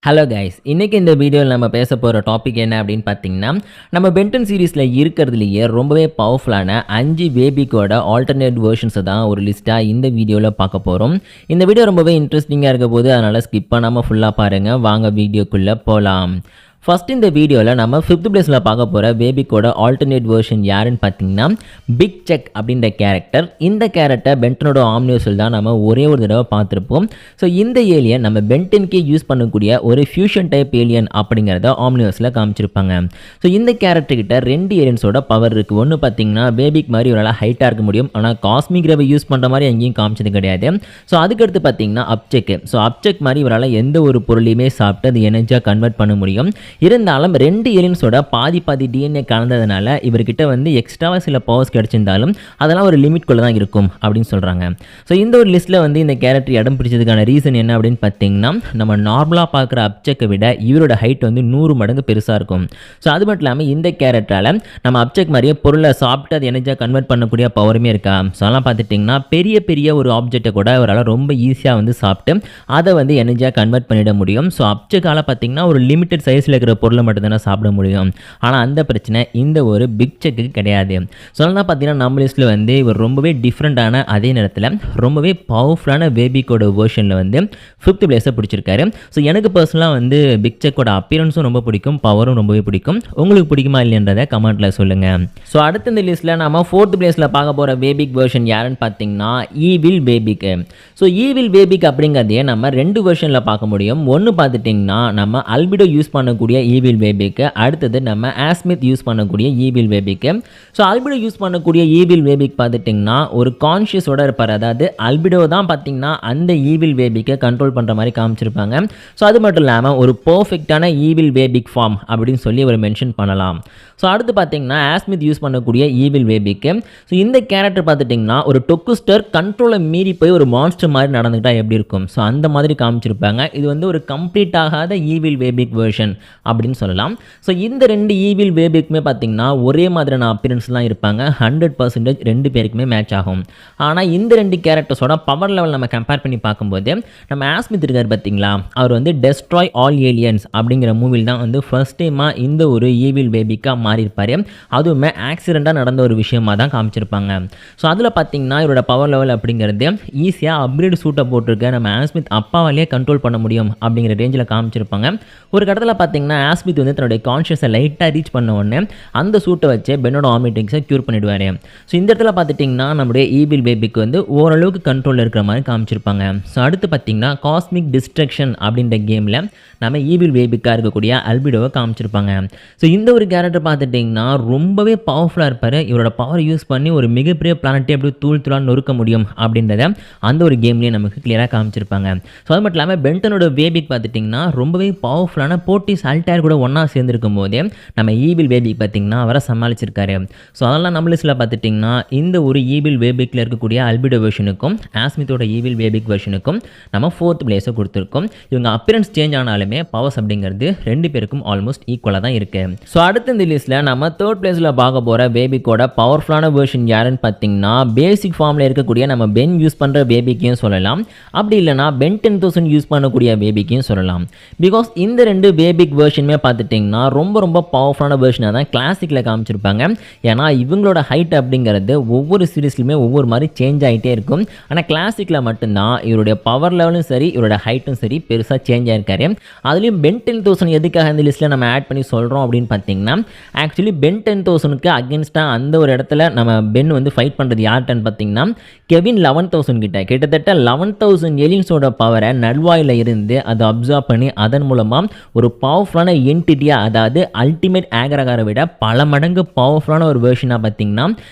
Hello guys, இன்னைக்கு இந்த வீடியோவில் நம்ம பேச போகிற டாபிக் என்ன அப்படின்னு பார்த்தீங்கன்னா, நம்ம பென்டன் சீரிஸில் இருக்கிறதுலையே ரொம்பவே பவர்ஃபுல்லான 5 பேபிக்கோட ஆல்டர்னேட் வெர்ஷன்ஸை தான் ஒரு லிஸ்ட்டாக இந்த வீடியோவில் பார்க்க போகிறோம். இந்த வீடியோ ரொம்பவே இன்ட்ரெஸ்டிங்காக இருக்க போது, அதனால் ஸ்கிப் பண்ணாமல் ஃபுல்லாக பாருங்கள். வாங்க வீடியோக்குள்ளே போகலாம். ஃபர்ஸ்ட் இந்த வீடியோவில் நம்ம 5th பிளேஸில் பார்க்க போகிற பேபிக்கோட ஆல்டர்னேட் வெர்ஷன் யாருன்னு பார்த்தீங்கன்னா பிக் செக் அப்படின்ற கேரக்டர். இந்த கேரக்டர் பென்டனோட ஆம்னிவர்ஸில் தான் நம்ம ஒரே ஒரு தடவை பார்த்துருப்போம். ஸோ இந்த ஏலியன் நம்ம பென்டனுக்கே யூஸ் பண்ணக்கூடிய ஒரு ஃபியூஷன் டைப் ஏலியன் அப்படிங்கிறத ஆம்னிவர்ஸில் காமிச்சிருப்பாங்க. ஸோ இந்த கேரக்டர்கிட்ட 2 ஏலியன்ஸோட பவர் இருக்குது. ஒன்று பார்த்தீங்கன்னா பேபிக் மாதிரி ஒரு ஹைட்டாக இருக்க முடியும், ஆனால் காஸ்மிக் ரேவை யூஸ் பண்ணுற மாதிரி எங்கேயும் காமிச்சது கிடையாது. ஸோ அதுக்கடுத்து பார்த்தீங்கன்னா அப்செக். ஸோ அப்செக் மாதிரி இவரால் எந்த ஒரு பொருளையுமே சாப்பிட்டு அது எனர்ஜியாக கன்வெர்ட் பண்ண முடியும். இருந்தாலும் 2 ஏலியன்ஸோட பாதி டிஎன்ஏ கலந்ததுனால இவர்கிட்ட எக்ஸ்ட்ராவாக சில பவர்ஸ் கிடைச்சிருந்தாலும் அதெல்லாம் ஒரு லிமிட்குள்ளே தான் இருக்கும் அப்படின்னு சொல்கிறாங்க. ஸோ இந்த ஒரு லிஸ்ட்டில் இந்த கேரக்டர் இடம் பிடிச்சதுக்கான ரீசன் என்ன அப்படின்னு பார்த்தீங்கன்னா, நம்ம நார்மலாக பார்க்குற அப்செக்கை விட இவரோட ஹைட் 100 மடங்கு பெருசாக இருக்கும். ஸோ அது மட்டும் இல்லாமல் இந்த கேரக்டரால் நம்ம அப்செக் மாதிரியே பொருளை சாப்பிட்டு அது எனர்ஜியாக கன்வெர்ட் பண்ணக்கூடிய பவருமே இருக்கா. ஸோ அதெல்லாம் பார்த்துட்டிங்கன்னா பெரிய ஒரு ஆப்ஜெக்டை கூட அவரால் ரொம்ப ஈஸியாக சாப்பிட்டு அதை எனர்ஜியாக கன்வெர்ட் பண்ணிட முடியும். ஸோ அப்செக்கால் பார்த்தீங்கன்னா ஒரு லிமிட்டட் சைஸில் இருக்கிற பொருளை மட்டும்தானே சாப்பிட முடியும். ஆனால் அந்த பிரச்சனை இந்த ஒரு பிக் செக்கு கிடையாது. சொல்லலாம் பார்த்தீங்கன்னா நம்ம லிஸ்ட்டில் இவர் ரொம்பவே டிஃப்ரெண்ட்டான, அதே நேரத்தில் ரொம்பவே பவர்ஃபுல்லான பேபிக்கோட வேர்ஷனில் 5th பிளேஸை பிடிச்சிருக்காரு. ஸோ எனக்கு பர்சனலாக பிக் செக்கோட அப்பியரன்ஸும் ரொம்ப பிடிக்கும், பவரும் ரொம்பவே பிடிக்கும். உங்களுக்கு பிடிக்குமா இல்லைன்றதை கமெண்ட்டில் சொல்லுங்கள். ஸோ அடுத்த இந்த லிஸ்ட்டில் நம்ம 4th பிளேஸில் பார்க்க போகிற பேபிக் வேர்ஷன் யாருன்னு பார்த்தீங்கன்னா ஈவில் பேபிக்கு. ஸோ ஈவில் பேபிக் அப்படிங்கிறதையே நம்ம 2 வெர்ஷனில் பார்க்க முடியும். ஒன்று பார்த்துட்டிங்கன்னா நம்ம அல்பிடோ யூஸ் பண்ணக்கூடிய ஈவில் பேபிக்கு, அடுத்தது நம்ம ஆஸ்மித் யூஸ் பண்ணக்கூடிய ஈவில் பேபிக்கு. ஸோ அல்பிடோ யூஸ் பண்ணக்கூடிய ஈவில் பேபிக் பார்த்துட்டிங்கன்னா ஒரு கான்ஷியஸோட இருப்பார். அதாவது அல்பிடோ தான் பார்த்தீங்கன்னா அந்த ஈவில் பேபிக்கை கண்ட்ரோல் பண்ணுற மாதிரி காமிச்சிருப்பாங்க. ஸோ அது மட்டும் இல்லாமல் ஒரு பர்ஃபெக்டான ஈவில் பேபிக் ஃபார்ம் அப்படின்னு சொல்லி ஒரு மென்ஷன் பண்ணலாம். ஸோ அடுத்து பார்த்தீங்கன்னா ஆஸ்மித் யூஸ் பண்ணக்கூடிய ஈவில் பேபிக்கு. ஸோ இந்த கேரக்டர் பார்த்துட்டிங்கன்னா ஒரு டொக்குஸ்டர் கண்ட்ரோலை மீறி போய் ஒரு மான்ஸ்டர் மாதிரி நடந்துக்கிட்டால் எப்படி இருக்கும், ஸோ அந்த மாதிரி காமிச்சிருப்பாங்க. இது ஒரு கம்ப்ளீட் ஆகாத ஈவில் பேபிக் வெர்ஷன் அப்படின்னு சொல்லலாம். ஸோ இந்த 2 ஈவில் பேபிக்குமே பார்த்தீங்கன்னா ஒரே மாதிரியான அப்பியரன்ஸ்லாம் இருப்பாங்க. 100% 2 பேருக்குமே மேட்ச் ஆகும். ஆனால் இந்த 2 கேரக்டர்ஸோட பவர் லெவல் நம்ம கம்பேர் பண்ணி பார்க்கும்போது நம்ம ஆஸ்மித் இருக்கார் பார்த்தீங்களா, அவர் டெஸ்ட்ராய் ஆல் ஏலியன்ஸ் அப்படிங்கிற மூவியில் தான் ஃபர்ஸ்ட் டைமாக இந்த ஒரு ஈவில் பேபிக்காக மாறியிருப்பார். அதுவுமே ஆக்சிடெண்ட்டாக நடந்த ஒரு விஷயமாக தான் காமிச்சிருப்பாங்க. ஸோ அதில் பார்த்தீங்கன்னா இவரோட பவர் லெவல் அப்படிங்கிறது ஈஸியாக அப்கிரேட் சூட்டை போட்டிருக்க நம்ம ஆஸ்மித் அப்பாவாலேயே கண்ட்ரோல் பண்ண முடியும் அப்படிங்கிற ரேஞ்சில் காமிச்சிருப்பாங்க. ஒரு கடத்தில் பார்த்தீங்கன்னா ஆஸ்மித் தன்னுடைய கான்ஷியஸை லைட்டாக ரீச் பண்ண உடனே அந்த சூட்டை வச்சு பென்னோட ஆமிட்டிங்ஸை க்யூர் பண்ணிவிடுவார். ஸோ இந்த இடத்துல பார்த்துட்டிங்கன்னா நம்முடைய ஈவில் பேபிக்கு ஓரளவுக்கு கண்ட்ரோலில் இருக்கிற மாதிரி காமிச்சிருப்பாங்க. ஸோ அடுத்து பார்த்தீங்கன்னா காஸ்மிக் டிஸ்ட்ரக்ஷன் அப்படின்ற கேமில் நம்ம ஈவில் பேபிக்காக இருக்கக்கூடிய அல்பிடோவை காமிச்சிருப்பாங்க. ஸோ இந்த ஒரு கேரக்டர் பார்த்துட்டிங்கன்னா ரொம்பவே பவர்ஃபுல்லாக இருப்பார். இவரோட பவர் யூஸ் பண்ணி ஒரு மிகப்பெரிய பிளானட்டை எப்படி தூளாக நொறுக்க முடியும் அப்படின்றத அந்த ஒரு கேம்லேயே நமக்கு கிளியராக காமிச்சிருப்பாங்க. ஸோ அது மட்டும் இல்லாமல் பென்டனோட பேபிக் பார்த்துட்டிங்கன்னா ரொம்பவே பவர்ஃபுல்லான போர்ட்டிஸ் அல்டையர் கூட ஒன்றா சேர்ந்துருக்கும் போதே நம்ம ஈவில் பேபிக் பார்த்திங்கன்னா அவரை சமாளிச்சிருக்காரு. ஸோ அதெல்லாம் நம்ம லிஸ்ட்டில் பார்த்துட்டிங்கன்னா இந்த ஒரு ஈவில் பேபிக்கில் இருக்கக்கூடிய அல்பிடோ வெர்ஷனுக்கும் ஆஸ்மித்தோட ஈவில் பேபிக் வெர்ஷனுக்கும் நம்ம 4th பிளேஸை கொடுத்துருக்கோம். இவங்க அப்பியரன்ஸ் சேஞ்ச் ஆனாலுமே பவர்ஸ் அப்படிங்கிறது 2 பேருக்கும் ஆல்மோஸ்ட் ஈக்குவலாக தான் இருக்குது. ஸோ அடுத்த இந்த லிஸ்ட்டில் நம்ம 3rd பிளேஸில் பார்க்க போகிற பேபிக்கோட பவர்ஃபுல்லான வெர்ஷன் யாருன்னு பார்த்தீங்கன்னா பேசிக் ஃபார்மில் இருக்கக்கூடிய நம்ம பென் யூஸ் பண்ணுற பேபிக்கையும் சொல்லலாம், அப்படி இல்லைனா பென் 10,000 யூஸ் பண்ணக்கூடிய பேபிக்கையும் சொல்லலாம். பிகாஸ் இந்த 2 பேபிக் வெர்ஷனுமே பார்த்துட்டிங்கன்னா ரொம்ப பவர்ஃபுல்லான வெர்ஷனாக தான் கிளாசிக்கில் காமிச்சிருப்பாங்க. ஏன்னா இவங்களோட ஹைட் அப்படிங்கிறது ஒவ்வொரு சீரீஸ்லையுமே ஒவ்வொரு மாதிரி சேஞ்ச் ஆகிட்டே இருக்கும். ஆனால் கிளாசிக்கில் மட்டும்தான் இவருடைய பவர் லெவலும் சரி இவரோட ஹைட்டும் சரி பெருசாக சேஞ்ச் ஆகிருக்காரு. அதுலேயும் பென் 10,000 எதுக்காக இந்த லிஸ்ட்டில் நம்ம ஆட் பண்ணி சொல்கிறோம் அப்படின்னு பார்த்தீங்கன்னா, ஆக்சுவலி பென் 10,000க்கு அகேன்ஸ்டாக அந்த ஒரு இடத்துல நம்ம பென் ஃபைட் பண்ணுறது யார்கிட்டன்னு பார்த்தீங்கன்னா கெவின் 11,000 கிட்டத்தட்ட 11,000 ஏலியன்ஸோட பவரை நல்வாயில் இருந்து அதை அப்சர்வ் பண்ணி அதன் மூலமாக ஒரு பவர்ஃபுல்லான என்டிட்டியாக, அதாவது அல்டிமேட் ஆகரகாரை விட பல மடங்கு பவர்ஃபுல்லான ஒரு வெர்ஷனாக பார்த்தீங்கன்னா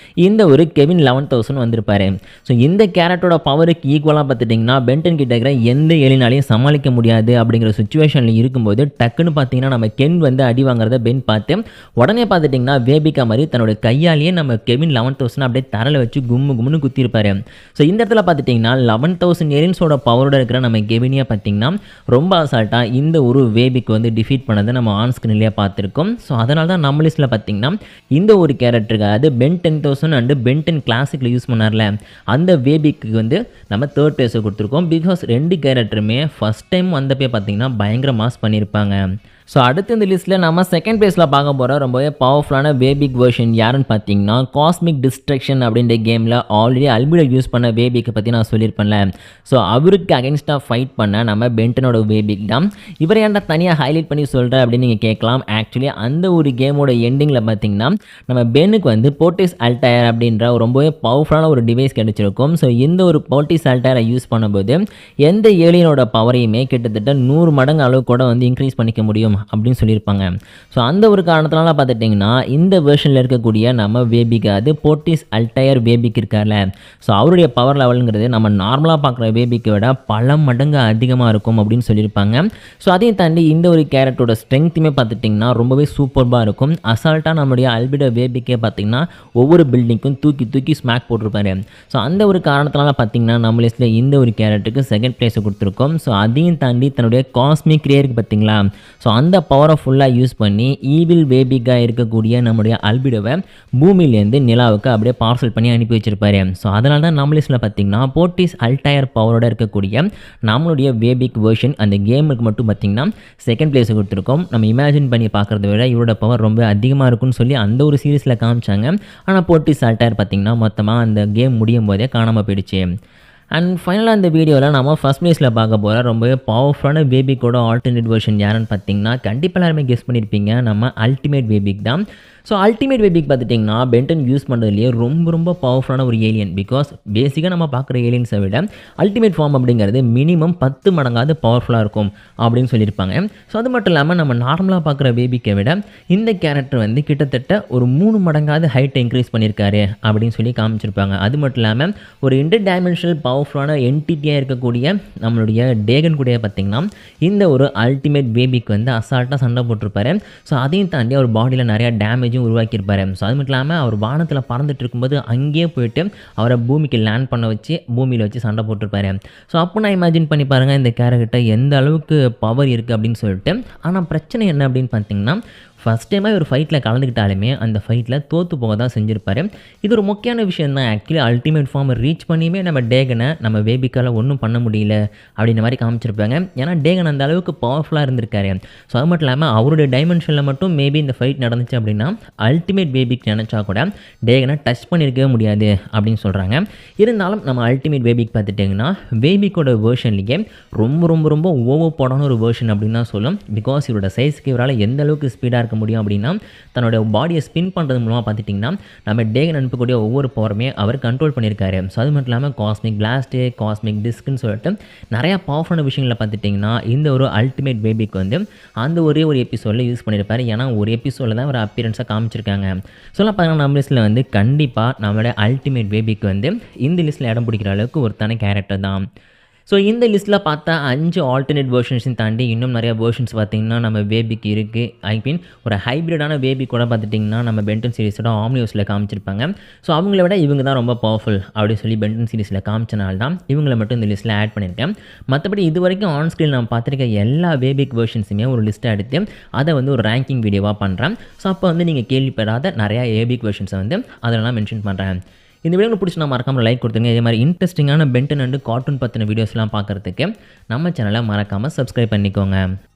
இந்த ஒரு கெவின் 11,000 வந்திருப்பாரு. ஸோ இந்த கேரக்டரோட பவருக்கு ஈக்குவலாக பார்த்துட்டிங்கன்னா பென்டன் கிட்ட இருக்கிற எந்த ஏலியனாலையும் சமாளிக்க முடியாது அப்படிங்கிற சுச்சுவேஷனில் இருக்கும்போது டக்குன்னு பார்த்தீங்கன்னா நம்ம கென் அடி வாங்குறத பென் பார்த்து உடனே பார்த்துட்டிங்கன்னா பேபிக்கா மாதிரி தன்னோட கையாலேயே நம்ம கெவின் 11,000 அப்படியே தரல வச்சு கும்முன்னு குத்திருப்பாரு. ஸோ இந்த இடத்துல பார்த்துட்டிங்கன்னா 11,000 ஏலியன்ஸோட பவரோட இருக்கிற நம்ம கெவினியா பார்த்தீங்கன்னா ரொம்ப அசால்ட்டாக இந்த ஒரு பேபிக்கு டிஃபீட் பண்ண ஆனதை நம்ம ஆன் ஸ்க்ரீன்லேயே பார்த்துருக்கோம். ஸோ அதனால தான் நம்ம லிஸ்ட்டில் பார்த்திங்கன்னா இந்த ஒரு கேரக்டருக்கு, அதாவது பென் 10,000 அண்டு பென் 10 கிளாசிக்கில் யூஸ் பண்ணார்ல அந்த வேபிக்கு வந்து நம்ம தேர்ட் பிளேஸை கொடுத்துருக்கோம். பிகாஸ் 2 கேரக்டருமே ஃபஸ்ட் டைம் வந்தப்போ பார்த்திங்கன்னா பயங்கர மாஸ் பண்ணியிருப்பாங்க. ஸோ அடுத்து இந்த லிஸ்ட்டில் நம்ம செகண்ட் பிளேஸில் பார்க்க போகிற ரொம்பவே பவர்ஃபுல்லான வேபிக் வெர்ஷன் யாருன்னு பார்த்தீங்கன்னா காஸ்மிக் டிஸ்ட்ரக்ஷன் அப்படின்ற கேமில் ஆல்ரெடி அல்பிடோ யூஸ் பண்ண வேபிக்கை பற்றி நான் சொல்லியிருப்பேன்ல. ஸோ அவருக்கு அகென்ஸ்டாக ஃபைட் பண்ண நம்ம பென்டனோட வேபிக் தான். இவரை ஏன்டா தனியாக ஹைலைட் பண்ணி சொல்கிறேன் அப்படின்னு நீங்கள் கேட்கலாம். ஆக்சுவலி அந்த ஒரு கேமோட எண்டிங்கில் பார்த்தீங்கன்னா நம்ம பென்னுக்கு வந்து போர்டிஸ் அல்டையர் அப்படின்ற ரொம்பவே பவர்ஃபுல்லான ஒரு டிவைஸ் கிடைச்சிருக்கும். ஸோ இந்த ஒரு போர்டிஸ் அல்டையரை யூஸ் பண்ணும்போது எந்த ஏலியனோட பவரையுமே கிட்டத்தட்ட 100 மடங்கு அளவு கூட வந்து இன்க்ரீஸ் பண்ணிக்க முடியும் அப்படின்னு சொல்லியிருப்பாங்க. ஸோ அந்த ஒரு காரணத்தினால பார்த்துட்டிங்கன்னா இந்த வெர்ஷனில் இருக்கக்கூடிய நம்ம வேபிக்கு, அது போர்டிஸ் அல்டையர் வேபிக் இருக்கார்ல, ஸோ அவருடைய பவர் லெவலுங்கிறது நம்ம நார்மலாக பார்க்குற வேபிக்கை விட பல மடங்கு அதிகமாக இருக்கும் அப்படின்னு சொல்லியிருப்பாங்க. ஸோ அதையும் தாண்டி இந்த ஒரு கேரக்டரோட ஸ்ட்ரென்த்துமே பார்த்துட்டிங்கன்னா ரொம்பவே சூப்பர்பாக இருக்கும். அசால்ட்டாக நம்மளுடைய அல்பிடோ வேபிக்கே பார்த்திங்கன்னா ஒவ்வொரு பில்டிங்க்கும் தூக்கி தூக்கி ஸ்மாக் போட்டிருப்பாரு. ஸோ அந்த ஒரு காரணத்தினால பார்த்திங்கன்னா நம்ம லிஸ்ட்டில் இந்த ஒரு கேரக்டருக்கு செகண்ட் பிளேஸை கொடுத்துருக்கோம். ஸோ அதையும் தாண்டி தன்னுடைய காஸ்மிக் ரேருக்கு பார்த்திங்களா, ஸோ அந்த பவரை ஃபுல்லாக யூஸ் பண்ணி ஈவில் வேபிக்காக இருக்கக்கூடிய நம்முடைய அல்பிடோவை பூமியிலேருந்து நிலாவுக்கு அப்படியே பார்சல் பண்ணி அனுப்பி வச்சிருப்பாரு. ஸோ அதனால தான் நம்ம லிஸ்ட்டில் பார்த்திங்கன்னா போர்டிஸ் அல்டையர் பவரோட இருக்கக்கூடிய நம்மளுடைய வேபிக் வெர்ஷன் அந்த கேமுக்கு மட்டும் பார்த்திங்கன்னா செகண்ட் பிளேஸை கொடுத்துருக்கோம். நம்ம இமேஜின் பண்ணி பார்க்குறத விட இவரோட பவர் ரொம்ப அதிகமாக இருக்குன்னு சொல்லி அந்த ஒரு சீரீஸில் காமிச்சாங்க. ஆனால் போர்டிஸ் அல்டையர் பார்த்திங்கன்னா மொத்தமாக அந்த கேம் முடியும் போதே காணாமல் போயிடுச்சு. அண்ட் ஃபைனலாக இந்த வீடியோவில் நம்ம ஃபஸ்ட் பிளேஸில் பார்க்க போகிற ரொம்பவே பவர்ஃபுல்லான வேபிக்கோட ஆல்டர்னேட் வெர்ஷன் யாருன்னு பார்த்தீங்கன்னா கண்டிப்பாக எல்லாருமே கெஸ் பண்ணியிருப்பீங்க, நம்ம அல்டிமேட் வேபிக் தான். ஸோ அல்டிமேட் வேபிக் பார்த்துட்டிங்கன்னா பென்டன் யூஸ் பண்ணுறதுலேயே ரொம்ப பவர்ஃபுல்லான ஒரு ஏலியன். பிகாஸ் பேசிக்காக நம்ம பார்க்குற ஏலியன்ஸை விட அல்டிமேட் ஃபார்ம் அப்படிங்கிறது மினிமம் 10 மடங்காவது பவர்ஃபுல்லாக இருக்கும் அப்படின்னு சொல்லியிருப்பாங்க. ஸோ அது மட்டும் இல்லாமல் நம்ம நார்மலாக பார்க்குற வேபிக்கை விட இந்த கேரக்டர் வந்து கிட்டத்தட்ட ஒரு 3 மடங்காவது ஹைட்டை இன்க்ரீஸ் பண்ணியிருக்காரு அப்படின்னு சொல்லி காமிச்சிருப்பாங்க. அது மட்டும் இல்லாமல் ஒரு இன்டர் டைமென்ஷனல் பவர்ஃபுல்லான என்டிட்டியாக இருக்கக்கூடிய நம்மளுடைய டேகன் கூட பார்த்திங்கன்னா இந்த ஒரு அல்டிமேட் வேபிக்கு வந்து அசால்ட்டாக சண்டை போட்டிருப்பாரு. ஸோ அதையும் தாண்டி அவர் பாடியில் நிறையா டேமேஜும் உருவாக்கியிருப்பாரு. ஸோ அது மட்டும் இல்லாமல் அவர் வானத்தில் பறந்துட்டு இருக்கும்போது அங்கேயே போயிட்டு அவரை பூமிக்கு லேண்ட் பண்ண வச்சு பூமியில் வச்சு சண்டை போட்டிருப்பாரு. ஸோ அப்போ நான் இமேஜின் பண்ணி பாருங்கள் இந்த கேரக்டர் எந்த அளவுக்கு பவர் இருக்குது அப்படின்னு சொல்லிட்டு. ஆனால் பிரச்சனை என்ன அப்படின்னு பார்த்தீங்கன்னா ஃபஸ்ட் டைமாக ஒரு ஃபைட்டில் கலந்துக்கிட்டாலுமே அந்த ஃபைட்டில் தோற்று போக தான் செஞ்சுருப்பார். இது ஒரு முக்கியமான விஷயம் தான். ஆக்சுவலி அல்டிமேட் ஃபார்மை ரீச் பண்ணியுமே நம்ம டேகனை நம்ம வேபிக்கால் ஒன்றும் பண்ண முடியல அப்படின்ற மாதிரி காமிச்சிருப்பாங்க. ஏன்னா டேகன் அந்த அளவுக்கு பவர்ஃபுல்லாக இருந்திருக்காரு. ஸோ அது மட்டும் இல்லாமல் அவருடைய டைமென்ஷனில் மட்டும் மேபி இந்த ஃபைட் நடந்துச்சு அப்படின்னா அல்டிமேட் வேபிக் நினச்சா கூட டேகனை டச் பண்ணியிருக்கவே முடியாது அப்படின்னு சொல்கிறாங்க. இருந்தாலும் நம்ம அல்டிமேட் வேபிக் பார்த்துட்டிங்கன்னா வேபிக்கோட வேர்ஷன்லேயே ரொம்ப ஓவர் போடான ஒரு வேர்ஷன் அப்படின்னு தான் சொல்லும். பிகாஸ் இவரோட சைஸ்க்கு இவரால் எந்த அளவுக்கு ஸ்பீடாக முடியும் அப்படின்னா தன்னோட பாடியை ஸ்பின் பண்ணுறது மூலமாக பார்த்துட்டிங்கன்னா நம்ம டேகன் அனுப்பக்கூடிய ஒவ்வொரு பவருமே அவர் கண்ட்ரோல் பண்ணியிருக்காரு. ஸோ அது மட்டும் இல்லாமல் காஸ்மிக் பிளாஸ்ட்டு, காஸ்மிக் டிஸ்க்குன்னு சொல்லிட்டு நிறையா பவர்ஃபுல்லான விஷயங்களை பார்த்துட்டிங்கன்னா இந்த ஒரு அல்டிமேட் வேபிக்கு வந்து அந்த ஒரே ஒரு எபிசோடில் யூஸ் பண்ணியிருப்பார். ஏன்னா ஒரு எபிசோடில் தான் ஒரு அப்பியரன்ஸாக காமிச்சிருக்காங்க. சொல்லலாம் பார்த்தீங்கன்னா நம்ம லிஸ்ட்டில் வந்து கண்டிப்பாக நம்மளோட அல்டிமேட் வேபிக்கு வந்து இந்த லிஸ்ட்டில் இடம் பிடிக்கிற அளவுக்கு ஒரு தனி கேரக்டர் தான். ஸோ இந்த லிஸ்ட்டில் பார்த்தா 5 ஆல்டர்னேட் வெர்ஷன்ஸையும் தாண்டி இன்னும் நிறையா வெர்ஷன்ஸ் பார்த்திங்கன்னா நம்ம வேபிக்கு இருக்குது. ஒரு ஹைப்ரிடான வேபி கூட பார்த்துட்டிங்கன்னா நம்ம பென்டன் சீரிஸோட ஆம்னியோஸில் காமிச்சிருப்பாங்க. ஸோ அவங்கள விட இவங்க தான் ரொம்ப பவர்ஃபுல் அப்படின்னு சொல்லி பென்டன் சீரிஸில் காமிச்சனால தான் இவங்களை மட்டும் இந்த லிஸ்ட்டில் ஆட் பண்ணியிருக்கேன். மற்றபடி இது வரைக்கும் ஆன் ஸ்க்ரீன் நம்ம பார்த்துருக்க எல்லா வேபிக் வெர்ஷன்ஸுமே ஒரு லிஸ்ட்டை எடுத்து அதை வந்து ஒரு ரேங்கிங் வீடியோவாக பண்ணுறேன். ஸோ அப்போ வந்து நீங்கள் கேள்விப்படாத நிறையா வேபிக் வெர்ஷன்ஸை வந்து அதெல்லாம் மென்ஷன் பண்ணுறேன். இந்த வீடியோ பிடிச்சி நான் மறக்காமல் லைக் கொடுத்துங்க. இதே மாதிரி இன்ட்ரெஸ்டிங்கான பென்டன் அண்டு கார்ட்டூன் பற்றின வீடியோஸ்லாம் பார்க்குறதுக்கு நம்ம சேனலை மறக்காமல் சப்ஸ்கிரைப் பண்ணிக்கோங்க.